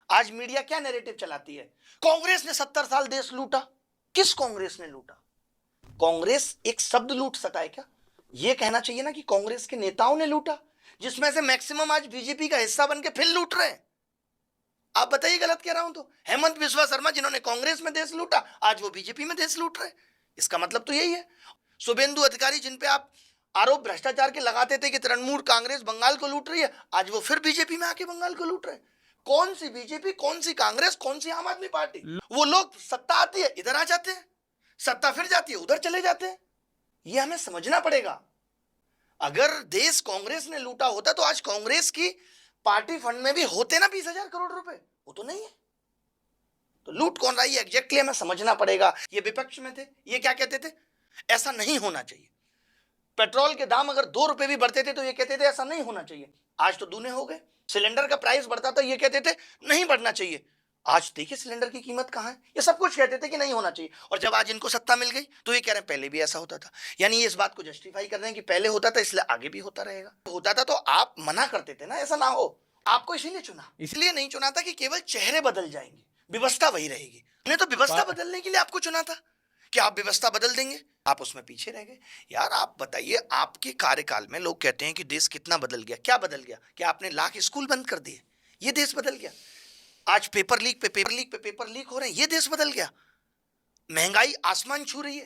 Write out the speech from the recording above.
आज मीडिया क्या नैरेटिव चलाती है? कांग्रेस ने 70 साल देश लूटा। किस कांग्रेस ने लूटा? कांग्रेस एक शब्द लूट सका है क्या? यह कहना चाहिए ना कि कांग्रेस के नेताओं ने लूटा, जिसमें से मैक्सिमम आज बीजेपी का हिस्सा बन के फिर लूट रहे हैं। आप बताइए गलत कह रहा हूं तो? हेमंत बिस्वा शर्मा जिन्होंने कांग्रेस में देश लूटा, आज वो बीजेपी में देश लूट रहे। इसका मतलब तो यही है। शुभेंदु अधिकारी जिन पे आप आरोप भ्रष्टाचार के लगाते थे कि तृणमूल कांग्रेस बंगाल को लूट रही है, आज वो फिर बीजेपी में आके बंगाल को लूट रहे। कौन सी बीजेपी, कौन सी कांग्रेस, कौन सी आम आदमी पार्टी? वो लोग सत्ता आती है इधर आ जाते हैं, सत्ता फिर जाती है उधर चले जाते हैं। ये हमें समझना पड़ेगा। अगर देश कांग्रेस ने लूटा होता तो आज कांग्रेस की पार्टी फंड में भी होते ना 20,000 करोड़ रुपए। वो तो नहीं है। तो लूट कौन रहा है एग्जैक्टली हमें समझना पड़ेगा। ये विपक्ष में थे, ये क्या कहते थे? ऐसा नहीं होना चाहिए। पेट्रोल के दाम अगर 2 रुपए भी बढ़ते थे तो ये कहते थे ऐसा नहीं होना चाहिए। आज तो दूने हो गए। सिलेंडर का प्राइस बढ़ता था, ये कहते थे नहीं बढ़ना चाहिए। आज देखिए सिलेंडर की कीमत कहां है। ये सब कुछ कहते थे कि नहीं होना चाहिए, और जब आज इनको सत्ता मिल गई तो ये कह रहे हैं पहले भी ऐसा होता था। यानी ये इस बात को जस्टिफाई कर रहे हैं कि पहले होता था इसलिए आगे भी होता रहेगा। होता था तो आप मना करते थे ना ऐसा ना हो। आपको इसीलिए चुना, इसलिए नहीं चुना था कि केवल चेहरे बदल जाएंगे, व्यवस्था वही रहेगी। हमने तो व्यवस्था बदलने के लिए आपको चुना था कि आप व्यवस्था बदल देंगे। आप उसमें पीछे रह गए। यार आप बताइए, आपके कार्यकाल में लोग कहते हैं कि देश कितना बदल गया। क्या बदल गया? क्या आपने लाख स्कूल बंद कर दिए? ये देश बदल गया? आज पेपर लीक पे पेपर लीक पे पेपर लीक हो रहे हैं, ये देश बदल गया? महंगाई आसमान छू रही है।